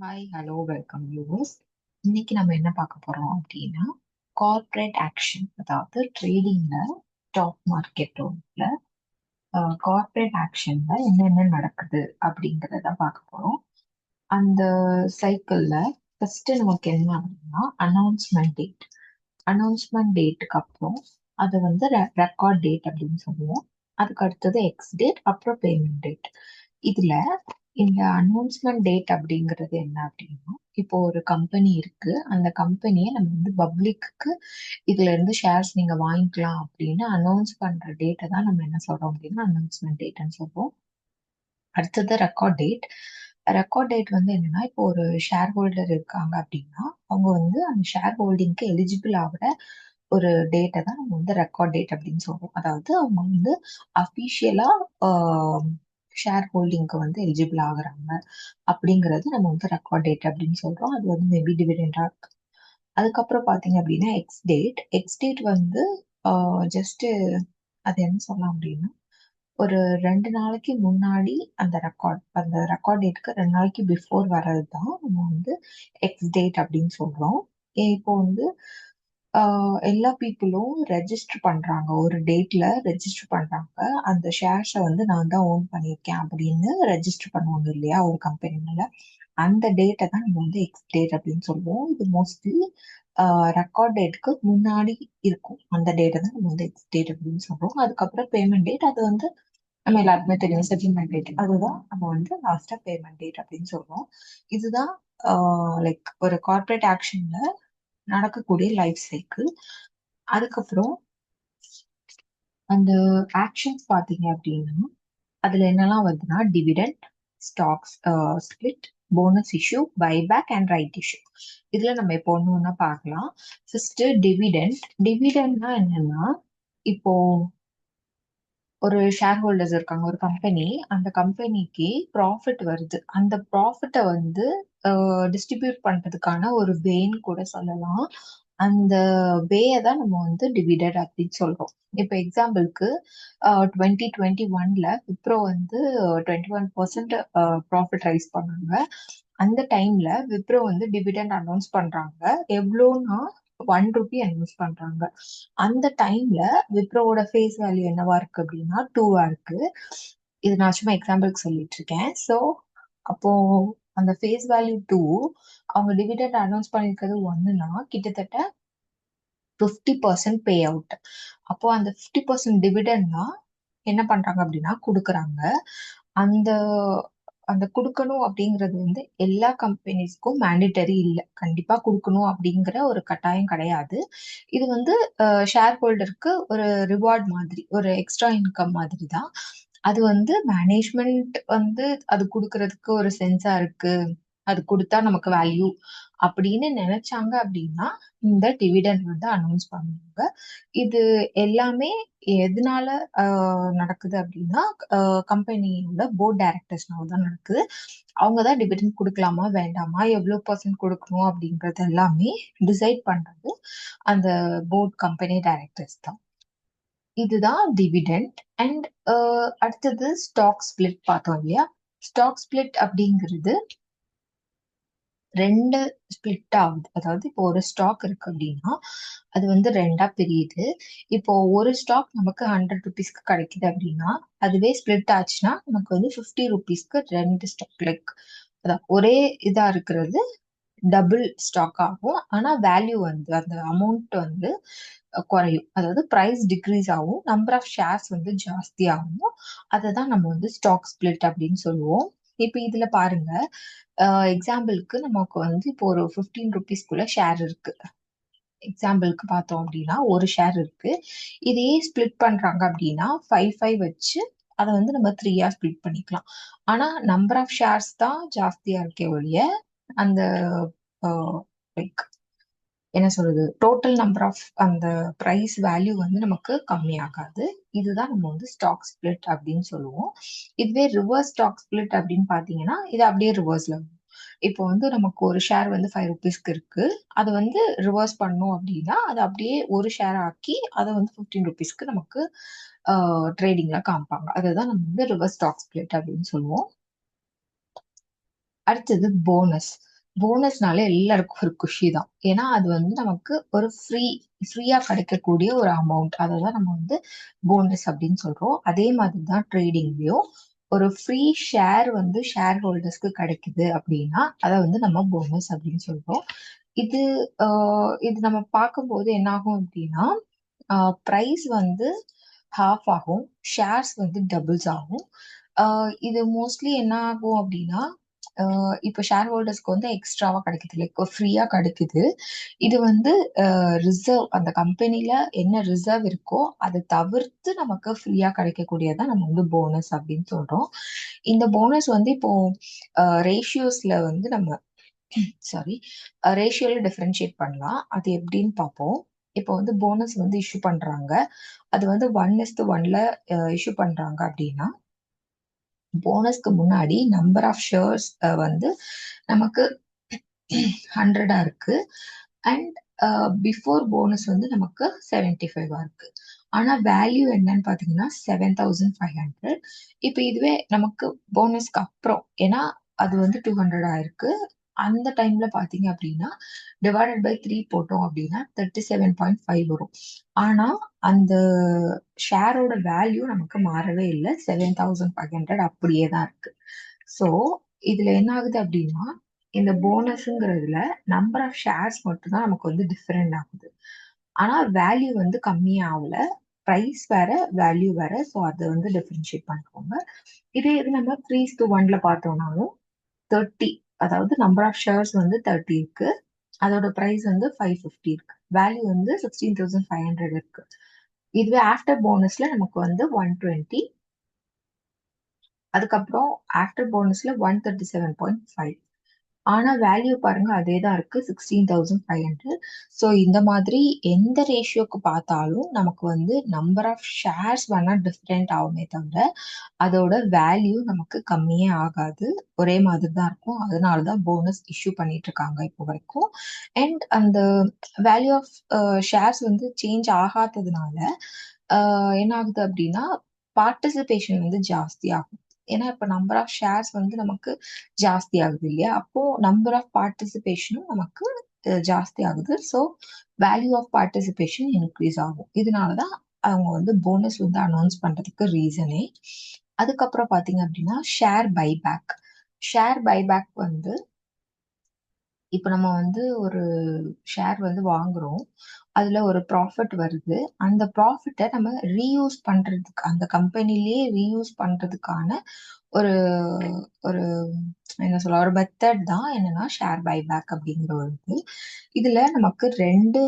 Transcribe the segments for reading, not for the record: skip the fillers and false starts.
Hi hello welcome viewers. இன்னைக்கு நம்ம என்ன பார்க்க போறோம் அப்படின்னா கார்ப்பரேட் ஆக்ஷன், அதாவது ட்ரேடிங்ல ஸ்டாக் மார்க்கெட்டோட கார்ப்பரேட் ஆக்ஷன்ல என்னென்ன நடக்குது அப்படிங்கிறத பார்க்க போறோம். அந்த சைக்கிள்ல ஃபர்ஸ்ட் நமக்கு என்ன அப்படின்னா அனௌன்ஸ்மெண்ட் டேட். அனௌன்ஸ்மெண்ட் டேட்டுக்கு அப்புறம் அது வந்து ரெக்கார்ட் டேட் அப்படின்னு சொல்லுவோம். அதுக்கு அடுத்தது எக்ஸ் டேட், அப்புறம் பேமெண்ட் டேட். இதுல இந்த அனௌன்ஸ்மெண்ட் டேட் அப்படிங்கிறது என்ன அப்படின்னா, இப்போ ஒரு கம்பெனி இருக்கு, அந்த கம்பெனியை நம்ம வந்து பப்ளிக்கு இதுல இருந்து ஷேர்ஸ் நீங்க வாங்கிக்கலாம் அப்படின்னு அனௌன்ஸ் பண்ற டேட்டை தான் நம்ம என்ன சொல்றோம் அப்படின்னா அனௌன்ஸ்மெண்ட் டேட்னு சொல்றோம். அடுத்தது ரெக்கார்ட் டேட். ரெக்கார்ட் டேட் வந்து என்னன்னா, இப்போ ஒரு ஷேர் ஹோல்டர் இருக்காங்க அப்படின்னா அவங்க வந்து அந்த ஷேர் ஹோல்டிங்க்கு எலிஜிபிள் ஆகிற ஒரு டேட்டை தான் நம்ம வந்து ரெக்கார்ட் டேட் அப்படின்னு சொல்றோம். அதாவது அவங்க வந்து அஃபிஷியலா ஷேர் ஹோல்டிங்க்கு வந்து எலிஜிபிள் ஆகுறாங்க அப்படிங்கிறது நம்ம வந்து ரெக்கார்ட் டேட் அப்படின்னு சொல்றோம். அது வந்து மேபி டிவிடெண்டா இருக்கு. அதுக்கப்புறம் பாத்தீங்க அப்படின்னா எக்ஸ் டேட். எக்ஸ் டேட் வந்து ஜஸ்ட் அது என்ன சொல்லலாம் அப்படின்னா, ஒரு 2 நாளைக்கு முன்னாடி அந்த ரெக்கார்ட் டேட்க்கு 2 நாளைக்கு பிஃபோர் வர்றது தான் நம்ம வந்து எக்ஸ் டேட் அப்படின்னு சொல்றோம். இப்போ வந்து எல்லா பீப்புளும் ரெஜிஸ்டர் பண்றாங்க, ஒரு டேட்ல ரெஜிஸ்டர் பண்றாங்க. அந்த ஷேர்ஸை வந்து நான் தான் ஓன் பண்ணியிருக்கேன் அப்படின்னு ரெஜிஸ்டர் பண்ணுவாங்க இல்லையா ஒரு கம்பெனில. அந்த டேட்டை தான் நம்ம வந்து எக்ஸ் டேட் அப்படின்னு சொல்லுவோம். இது மோஸ்ட்லி ரெக்கார்ட் டேட்டுக்கு முன்னாடி இருக்கும். அந்த டேட்டை தான் நம்ம வந்து எக்ஸ் டேட் அப்படின்னு சொல்றோம். அதுக்கப்புறம் பேமெண்ட் டேட், அது வந்து நம்ம எல்லாருக்குமே தெரியும், செட்டில்மெண்ட் டேட். அதுதான் நம்ம வந்து லாஸ்டா பேமெண்ட் டேட் அப்படின்னு சொல்றோம். இதுதான் லைக் ஒரு கார்ப்பரேட் ஆக்ஷன்ல நடக்கக்கூடிய லைஃப் சைக்கிள். அதுக்கப்புறம் அந்த ஆக்ஷன்ஸ் பாத்தீங்க அப்படின்னா அதுல என்னெல்லாம் வருதுன்னா dividend, stocks split, bonus issue, buyback and right issue. இதுல நம்ம இப்போ ஒண்ணு ஒண்ணா பார்க்கலாம். First dividend. டிவிடெண்ட்னா என்னன்னா, இப்போ ஒரு ஷேர் ஹோல்டர்ஸ் இருக்காங்க, ஒரு கம்பெனி. அந்த கம்பெனிக்கு ப்ராஃபிட் வருது. அந்த ப்ராஃபிட்டை வந்து டிஸ்ட்ரிபியூட் பண்றதுக்கான ஒரு வேன்னு கூட சொல்லலாம். அந்த வேயை தான் நம்ம வந்து டிவிடெண்ட் அப்படின்னு சொல்றோம். இப்போ எக்ஸாம்பிளுக்கு 2021ல விப்ரோ வந்து 21% ப்ராஃபிட் ரைஸ் பண்ணாங்க. அந்த டைம்ல விப்ரோ வந்து டிவிடெண்ட் அனௌன்ஸ் பண்றாங்க. எவ்வளோன்னா 1 ரூபி அனௌன்ஸ் பண்றாங்க. அந்த டைம்ல விப்ரோவோட ஃபேஸ் வேல்யூ என்னவா இருக்கு அப்படின்னா 2 இருக்கு. இது நான் சும்மா எக்ஸாம்பிளுக்கு சொல்லிட்டு இருக்கேன். ஸோ அப்போ அந்த ஃபேஸ் வேல்யூ 2, அவங்க டிவிடெண்ட் அனௌன்ஸ் பண்ணிருக்கிறது 1னா கிட்டத்தட்ட 50% பே அவுட். அப்போ அந்த 50% டிவிடெண்ட்னா என்ன பண்றாங்க அப்படின்னா கொடுக்குறாங்க. அந்த அந்த கொடுக்கணும் அப்படிங்கிறது வந்து எல்லா கம்பெனிஸ்க்கும் மேண்டேட்டரி இல்லை. கண்டிப்பா கொடுக்கணும் அப்படிங்கிற ஒரு கட்டாயம் கிடையாது. இது வந்து ஷேர் ஹோல்டருக்கு ஒரு ரிவார்ட் மாதிரி, ஒரு எக்ஸ்ட்ரா இன்கம் மாதிரி தான். அது வந்து மேனேஜ்மெண்ட் வந்து அது கொடுக்கறதுக்கு ஒரு சென்ஸா இருக்கு, அது கொடுத்தா நமக்கு வேல்யூ அப்படின்னு நினைச்சாங்க அப்படின்னா இந்த டிவிடெண்ட் வந்து அனௌன்ஸ் பண்ணுவாங்க. இது எல்லாமே எதனால நடக்குது அப்படின்னா கம்பெனியோட போர்ட் டைரக்டர்ஸ்னால தான் நடக்குது. அவங்க தான் டிவிடெண்ட் கொடுக்கலாமா வேண்டாமா, எவ்வளவு பர்சன்ட் கொடுக்கணும் அப்படிங்கறது எல்லாமே டிசைட் பண்றது அந்த போர்ட் கம்பெனி டைரக்டர்ஸ் தான். இதுதான் டிவிடெண்ட். அண்ட் அடுத்தது ஸ்டாக் ஸ்பிளிட் பார்த்தோம் இல்லையா. ஸ்டாக் ஸ்பிளிட் அப்படிங்கிறது 2 ஸ்பிளிட் ஆகுது. அதாவது இப்போ ஒரு ஸ்டாக் இருக்கு அப்படின்னா அது வந்து 2ஆ பிரியுது. இப்போ ஒரு ஸ்டாக் நமக்கு 100 ருபீஸ்க்கு கிடைக்குது அப்படின்னா அதுவே ஸ்பிளிட் ஆச்சுன்னா நமக்கு வந்து 50 ருபீஸ்க்கு 2 ஸ்டாக், லைக் அதான் ஒரே இதா இருக்கிறது டபுள் ஸ்டாக் ஆகும். ஆனா வேல்யூ வந்து அந்த அமௌண்ட் வந்து குறையும். அதாவது பிரைஸ் டிக்ரீஸ் ஆகும், நம்பர் ஆஃப் ஷேர்ஸ் வந்து ஜாஸ்தி ஆகும். அதை தான் நம்ம வந்து ஸ்டாக் ஸ்பிளிட் அப்படின்னு சொல்லுவோம். இப்போ இதுல பாருங்க, எக்ஸாம்பிளுக்கு நமக்கு வந்து இப்போ ஒரு 15 ருபீஸ்க்குள்ள ஷேர் இருக்கு. எக்ஸாம்பிளுக்கு பார்த்தோம் அப்படின்னா ஒரு ஷேர் இருக்கு. இதையே ஸ்பிளிட் பண்றாங்க அப்படின்னா 5 வச்சு அதை வந்து நம்ம 3ஆ ஸ்பிளிட் பண்ணிக்கலாம். ஆனா நம்பர் ஆஃப் ஷேர்ஸ் தான் ஜாஸ்தியா இருக்கே ஒழிய அந்த லைக் என்ன சொல்றது, டோட்டல் நம்பர் ஆஃப் அந்த பிரைஸ் வேல்யூ வந்து நமக்கு கம்மியாகாது. இதுதான் நம்ம வந்து ஸ்டாக் ஸ்பிளிட் அப்படின்னு சொல்லுவோம். இதுவே ரிவர்ஸ் ஸ்டாக் ஸ்பிளிட் அப்படின்னு பாத்தீங்கன்னா இது அப்படியே ரிவர்ஸ்ல வரும். இப்போ வந்து நமக்கு ஒரு ஷேர் வந்து 5 ருபீஸ்க்கு இருக்கு. அதை வந்து ரிவர்ஸ் பண்ணோம் அப்படின்னா அதை அப்படியே ஒரு ஷேர் ஆக்கி அதை வந்து 15 ருபீஸ்க்கு நமக்கு ட்ரேடிங்ல காமிப்பாங்க. அதுதான் நம்ம வந்து ரிவர்ஸ் ஸ்டாக் ஸ்பிளிட் அப்படின்னு சொல்லுவோம். அடுத்தது போனஸ். போனஸ்னால எல்லாருக்கும் ஒரு குஷி தான். ஏன்னா அது வந்து நமக்கு ஒரு ஃப்ரீயா கிடைக்கக்கூடிய ஒரு அமௌண்ட். அதை தான் நம்ம வந்து போனஸ் அப்படின்னு சொல்றோம். அதே மாதிரி தான் ட்ரேடிங்லயும் ஒரு ஃப்ரீ ஷேர் வந்து ஷேர் ஹோல்டர்ஸ்க்கு கிடைக்குது அப்படின்னா அதை வந்து நம்ம போனஸ் அப்படின்னு சொல்றோம். இது இது நம்ம பார்க்கும்போது என்ன ஆகும் அப்படின்னா ப்ரைஸ் வந்து ஹாஃப் ஆகும், ஷேர்ஸ் வந்து டபுள்ஸ் ஆகும். இது மோஸ்ட்லி என்ன ஆகும் அப்படின்னா இப்போ ஷேர் ஹோல்டர்ஸ்க்கு வந்து எக்ஸ்ட்ராவா கிடைக்குது, லைக் ஃப்ரீயா கிடைக்குது. இது வந்து ரிசர்வ், அந்த கம்பெனில என்ன ரிசர்வ் இருக்கோ அதை தவிர்த்து நமக்கு ஃப்ரீயா கிடைக்கக்கூடியதான் நம்ம வந்து போனஸ் அப்படின்னு சொல்றோம். இந்த போனஸ் வந்து இப்போ ரேஷியோஸ்ல வந்து நம்ம சாரி ரேஷியோல டிஃபரன்ஷியேட் பண்ணலாம். அது எப்படின்னு பார்ப்போம். இப்போ வந்து போனஸ் வந்து இஷ்யூ பண்றாங்க, அது வந்து 1:1ல இஷ்யூ பண்றாங்க அப்படின்னா போனஸ்க்கு முன்னாடி நம்பர் ஆஃப் ஷேர்ஸ் வந்து நமக்கு 100 இருக்கு. அண்ட் பிஃபோர் போனஸ் வந்து நமக்கு 75 இருக்கு. ஆனா வேல்யூ என்னன்னு பாத்தீங்கன்னா 7500. இப்போ இதுவே நமக்கு போனஸ்க்கு அப்புறம், ஏன்னா அது வந்து 200 ஆயிருக்கு, அந்த டைம்ல பாத்தீங்க அப்படின்னா டிவைடட் பை 3 போட்டோம் அப்படின்னா 37.5 வரும். ஆனா அந்த ஷேரோட வேல்யூ நமக்கு மாறவே இல்லை, 7500 அப்படியே தான் இருக்கு. ஸோ இதுல என்ன ஆகுது அப்படின்னா இந்த போனஸ்ங்கிறதுல நம்பர் ஆஃப் ஷேர்ஸ் மட்டும் தான் நமக்கு வந்து டிஃபரெண்ட் ஆகுது. ஆனா வேல்யூ வந்து கம்மியா ஆகல, ப்ரைஸ் வேற வேல்யூ வேற. ஸோ அதை வந்து டிஃபரன்ஷியேட் பண்ணிக்கோங்க. இதே இது நம்ம 3:1ல பார்த்தோம்னாலும் 30, அதாவது நம்பர் ஆஃப் ஷேர்ஸ் வந்து 30 இருக்கு, அதோட ப்ரைஸ் வந்து 550 இருக்கு, வேல்யூ வந்து 16,500 இருக்கு. இதுவே ஆஃப்டர் போனஸ்ல நமக்கு வந்து 120, அதுக்கப்புறம் ஆஃப்டர் போனஸ்ல 137.5. ஆனா வேல்யூ பாருங்க அதே தான் இருக்கு, 16,500. ஸோ இந்த மாதிரி எந்த ரேஷியோக்கு பார்த்தாலும் நமக்கு வந்து நம்பர் ஆஃப் ஷேர்ஸ் வேணா டிஃப்ரெண்ட் ஆகுமே தவிர அதோட வேல்யூ நமக்கு கம்மியே ஆகாது, ஒரே மாதிரி தான் இருக்கும். அதனால தான் போனஸ் இஷ்யூ பண்ணிட்டு இருக்காங்க இப்போ வரைக்கும். அண்ட் அந்த வேல்யூ ஆஃப் ஷேர்ஸ் வந்து சேஞ்ச் ஆகாததுனால என்ன ஆகுது அப்படின்னா பார்ட்டிசிபேஷன் வந்து ஜாஸ்தி ஆகும். ஏன்னா இப்ப நம்பர் ஆஃப் ஷேர்ஸ் வந்து நமக்கு ஜாஸ்தி ஆகுது இல்லையா, அப்போ நம்பர் ஆஃப் பார்ட்டிசிபேஷனும் நமக்கு ஜாஸ்தி ஆகுது. So value of participation increase ஆகும். இதனாலதான் அவங்க வந்து போனஸ் வந்து அனௌன்ஸ் பண்றதுக்கு ரீசனே. அதுக்கப்புறம் பாத்தீங்க அப்படின்னா ஷேர் பைபேக். ஷேர் பைபேக் வந்து இப்ப நம்ம வந்து ஒரு ஷேர் வந்து வாங்குறோம், அதுல ஒரு ப்ராஃபிட் வருது, அந்த ப்ராஃபிட்டை நம்ம ரீயூஸ் பண்றதுக்கு, அந்த கம்பெனிலேயே ரீயூஸ் பண்றதுக்கான ஒரு ஒரு என்ன சொல்ல, ஒரு மெத்தட் தான் என்னன்னா ஷேர் பைபேக் அப்படிங்கிற ஒரு இது. இதுல நமக்கு ரெண்டு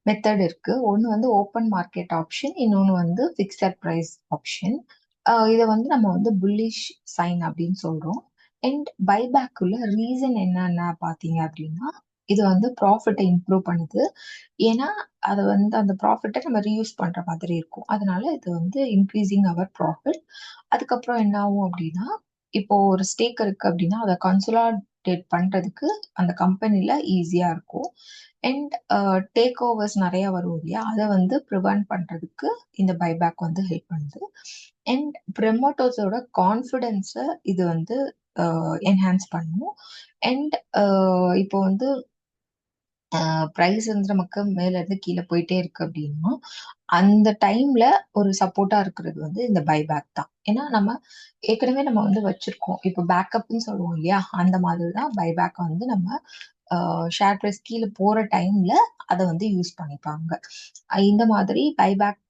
மெத்தட் இருக்கு. ஒன்னு வந்து ஓப்பன் மார்க்கெட் ஆப்ஷன், இன்னொன்னு வந்து ஃபிக்ஸட் பிரைஸ் ஆப்ஷன். இதை வந்து நம்ம வந்து புல்லிஷ் சைன் அப்படின்னு சொல்றோம். அண்ட் பைபேக் உள்ள ரீசன் என்னன்னா பாத்தீங்க அப்படின்னா இது வந்து ப்ராஃபிட்டை இம்ப்ரூவ் பண்ணுது. ஏன்னா அதை வந்து அந்த ப்ராஃபிட்டை நம்ம ரீயூஸ் பண்ற மாதிரி இருக்கும், அதனால இது வந்து இன்க்ரீசிங் அவர் ப்ராஃபிட். அதுக்கப்புறம் என்ன ஆகும் அப்படின்னா இப்போ ஒரு ஸ்டேக் இருக்கு அப்படின்னா அதை கன்சோலிடேட் பண்றதுக்கு அந்த கம்பெனில ஈஸியா இருக்கும். அண்ட் டேக் ஓவர்ஸ் நிறைய வரும் இல்லையா, அதை வந்து ப்ரிவென்ட் பண்றதுக்கு இந்த பைபேக் வந்து ஹெல்ப் பண்ணுது. அண்ட் ப்ரமோட்டர்ஸோட கான்ஃபிடென்ஸை இது வந்து என்ஹான்ஸ் பண்ணும். அண்ட் இப்போ வந்து ப்ரைஸ் வந்து நமக்கு மேல இருந்து கீழே போயிட்டே இருக்கு அப்படின்னா அந்த டைம்ல ஒரு சப்போர்ட்டா இருக்கிறது வந்து இந்த பைபேக் தான். ஏன்னா நம்ம ஏற்கனவே நம்ம வந்து வச்சிருக்கோம், இப்போ பேக்கப்னு சொல்லுவோம் இல்லையா, அந்த மாதிரி தான் பைபேக் வந்து நம்ம ஷேர் பிரைஸ் கீழே போற டைம்ல அதை வந்து யூஸ் பண்ணிப்பாங்க. இந்த மாதிரி பைபேக்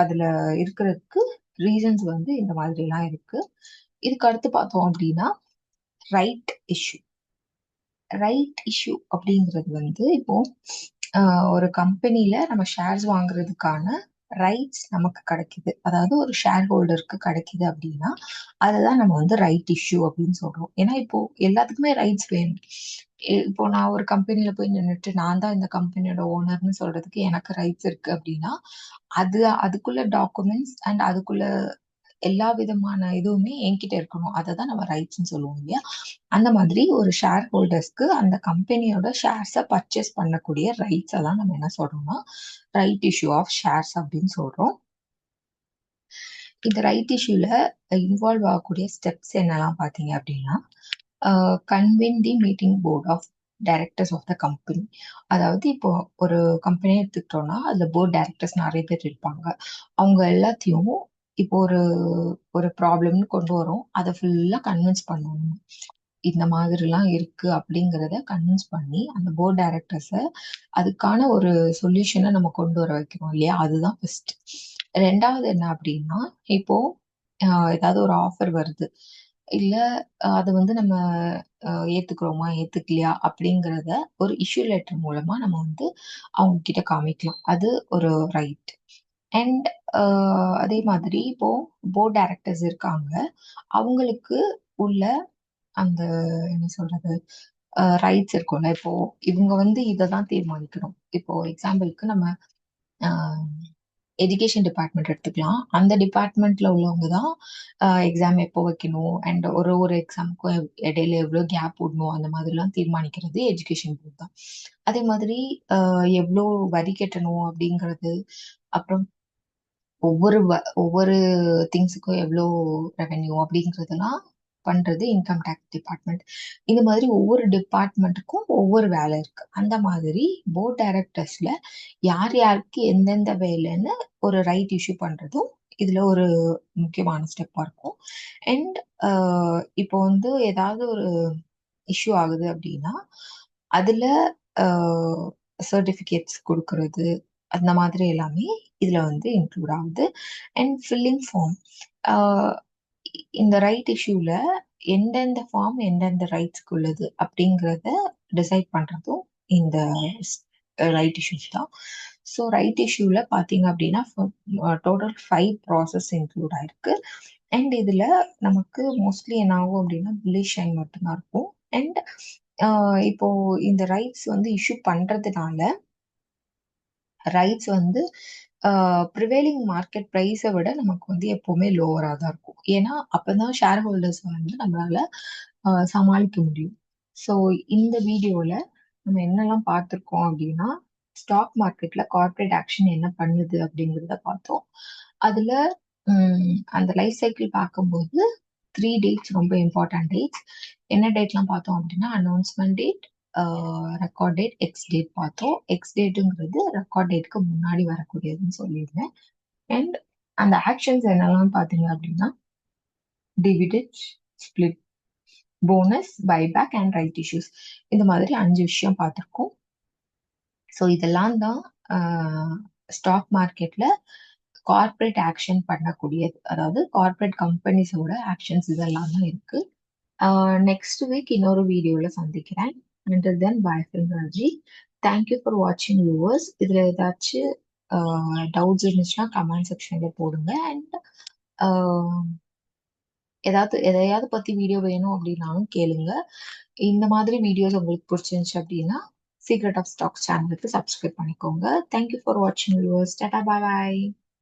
அதுல இருக்கிறதுக்கு ரீசன்ஸ் வந்து இந்த மாதிரி எல்லாம் இருக்கு. இதுக்கு அடுத்து பார்த்தோம் அப்படின்னா ரைட் இஷ்யூ. ரைட் இஷ்யூ அப்படிங்கிறது வந்து இப்போ ஒரு கம்பெனில நம்ம ஷேர்ஸ் வாங்குறதுக்கான ரைட்ஸ் நமக்கு கிடைக்குது, அதாவது ஒரு ஷேர் ஹோல்டருக்கு கிடைக்குது அப்படின்னா அதுதான் நம்ம வந்து ரைட் இஷ்யூ அப்படின்னு சொல்றோம். ஏன்னா இப்போ எல்லாத்துக்குமே ரைட்ஸ் வேணும். இப்போ நான் ஒரு கம்பெனில போய் நின்றுட்டு நான் தான் இந்த கம்பெனியோட ஓனர்னு சொல்றதுக்கு எனக்கு ரைட்ஸ் இருக்கு அப்படின்னா அதுக்குள்ள டாக்குமெண்ட்ஸ் அண்ட் அதுக்குள்ள எல்லா விதமான இதுவுமே என்கிட்ட இருக்கணும், அதை தான் நம்ம ரைட்ஸ்ன்னு சொல்லுவோம் இல்லையா. அந்த மாதிரி ஒரு ஷேர் ஹோல்டர்ஸ்க்கு அந்த கம்பெனியோட ஷேர்ஸை பர்ச்சேஸ் பண்ணக்கூடிய ரைட்ஸை தான் நம்ம என்ன சொல்றோம்னா ரைட் இஷ்யூ ஆஃப் ஷேர்ஸ் அப்படின்னு சொல்றோம். இந்த ரைட் இஷ்யூல இன்வால்வ் ஆகக்கூடிய ஸ்டெப்ஸ் என்னெல்லாம் பார்த்தீங்க அப்படின்னா, convene the meeting board of directors of the company. அதாவது இப்போ ஒரு கம்பெனியை எடுத்துக்கிட்டோம்னா அதுல போர்ட் டைரக்டர்ஸ் நிறைய பேர் இருப்பாங்க. அவங்க எல்லாத்தையும் இப்போ ஒரு ஒரு ப்ராப்ளம்னு கொண்டு வரோம், அதை ஃபுல்லா கன்வின்ஸ் பண்ணணும். இந்த மாதிரிலாம் இருக்கு அப்படிங்கிறத கன்வின்ஸ் பண்ணி அந்த போர்ட் டைரக்டர்ஸை அதுக்கான ஒரு சொல்யூஷனை நம்ம கொண்டு வர வைக்கிறோம் இல்லையா, அதுதான் ஃபர்ஸ்ட். ரெண்டாவது என்ன அப்படின்னா, இப்போ ஏதாவது ஒரு ஆஃபர் வருது, இல்ல அது வந்து நம்ம ஏத்துக்கிறோமா ஏத்துக்கலையா அப்படிங்கிறத ஒரு இஷ்யூ லெட்டர் மூலமா நம்ம வந்து அவங்க கிட்ட காமிக்கலாம். அது ஒரு ரைட். அண்ட் அதே மாதிரி இப்போ போர்ட் டைரக்டர்ஸ் இருக்காங்க, அவங்களுக்கு உள்ள அந்த என்ன சொல்றது ரைட்ஸ் இருக்கும்ல. இப்போ இவங்க வந்து இதை தான் தீர்மானிக்கணும். இப்போ எக்ஸாம்பிளுக்கு நம்ம எஜுகேஷன் டிபார்ட்மெண்ட் எடுத்துக்கலாம். அந்த டிபார்ட்மெண்ட்ல உள்ளவங்க தான் எக்ஸாம் எப்போ வைக்கணும் அண்ட் ஒரு ஒரு எக்ஸாமுக்கும் இடையில எவ்வளோ கேப் விடணும் அந்த மாதிரிலாம் தீர்மானிக்கிறது எஜுகேஷன் போர்ட் தான். அதே மாதிரி எவ்வளோ வரி கட்டணும் அப்படிங்கிறது, அப்புறம் ஒவ்வொரு திங்ஸுக்கும் எவ்வளோ ரெவென்யூ அப்படிங்கிறதெல்லாம் பண்றது இன்கம் டேக்ஸ் டிபார்ட்மெண்ட். இந்த மாதிரி ஒவ்வொரு டிபார்ட்மெண்ட்டுக்கும் ஒவ்வொரு வேலை இருக்கு. அந்த மாதிரி போர்ட் டைரக்டர்ஸ்ல யார் யாருக்கு எந்தெந்த வேலைன்னு ஒரு ரைட் இஷ்யூ பண்றதும் இதுல ஒரு முக்கியமான ஸ்டெப்பா இருக்கும். அண்ட் இப்போ வந்து ஏதாவது ஒரு இஷ்யூ ஆகுது அப்படின்னா அதுல சர்டிஃபிகேட்ஸ் கொடுக்கறது, அந்த மாதிரி எல்லாமே இதுல வந்து இன்க்ளூட் ஆகுது. அண்ட் ஃபில்லிங் ஃபார்ம், இந்த ரைட் இஷ்யூல எந்தெந்த ஃபார்ம் எந்தெந்த ரைட்ஸ்க்கு உள்ளது அப்படிங்கிறத டிசைட் பண்றதும் இந்த ரைட் இஷ்யூஸ் தான். ஸோ ரைட் இஷ்யூல பாத்தீங்க அப்படின்னா டோட்டல் 5 ப்ராசஸ் இன்க்ளூட் ஆயிருக்கு. அண்ட் இதுல நமக்கு மோஸ்ட்லி என்ன ஆகும் அப்படின்னா புல்லிஷ் ஷைன் மட்டும்தான் இருக்கும். அண்ட் இப்போ இந்த ரைட்ஸ் வந்து இஷ்யூ பண்றதுனால ரைட்ஸ் வந்து ப்ரிவேலிங் மார்க்கெட் ப்ரைஸை விட நமக்கு வந்து எப்பவுமே லோவராக தான் இருக்கும். ஏன்னா அப்பதான் ஷேர் ஹோல்டர்ஸ் வந்து நம்மளால சமாளிக்க முடியும். ஸோ இந்த வீடியோல நம்ம என்னெல்லாம் பார்த்துருக்கோம் அப்படின்னா, ஸ்டாக் மார்க்கெட்ல கார்ப்பரேட் ஆக்ஷன் என்ன பண்ணுது அப்படிங்கிறத பார்த்தோம். அதுல அந்த லைஃப் சைக்கிள் பார்க்கும்போது 3 டேட்ஸ் ரொம்ப இம்பார்ட்டன்ட் டேட்ஸ். என்ன டேட்லாம் பார்த்தோம் அப்படின்னா, announcement date, record date, X date பார்த்தோம். எக்ஸ் டேட்டுங்கிறது ரெக்கார்ட் டேட்க்கு முன்னாடி வரக்கூடியதுன்னு சொல்லியிருந்தேன். அண்ட் அந்த ஆக்ஷன்ஸ் என்னெல்லாம் பார்த்தீங்க அப்படின்னா, dividend, split, bonus, buyback and right issues. இந்த மாதிரி 5 விஷயம் பார்த்துருக்கோம். ஸோ இதெல்லாம் தான் ஸ்டாக் மார்க்கெட்ல கார்ப்பரேட் ஆக்ஷன் பண்ணக்கூடியது. அதாவது கார்ப்பரேட் கம்பெனிஸோட ஆக்ஷன்ஸ் இதெல்லாம் தான் இருக்கு. நெக்ஸ்ட் வீக் இன்னொரு வீடியோல சந்திக்கிறேன். Until then, bye from Raji. Thank you for watching viewers. இதுல ஏதாச்சும் டவுட்ஸ் இருந்துச்சுன்னா கமெண்ட் செக்ஷன்ல போடுங்க. அண்ட் எதையாவது பத்தி வீடியோ வேணும் அப்படின்னாலும் கேளுங்க. இந்த மாதிரி வீடியோஸ் உங்களுக்கு பிடிச்சிருந்துச்சு அப்படின்னா சீக்ரெட் ஆஃப் ஸ்டாக்ஸ் சேனலுக்கு சப்ஸ்கிரைப் பண்ணிக்கோங்க. தேங்க்யூ ஃபார் வாட்சிங் வியூவர்ஸ். டாடா, பாய் பாய்.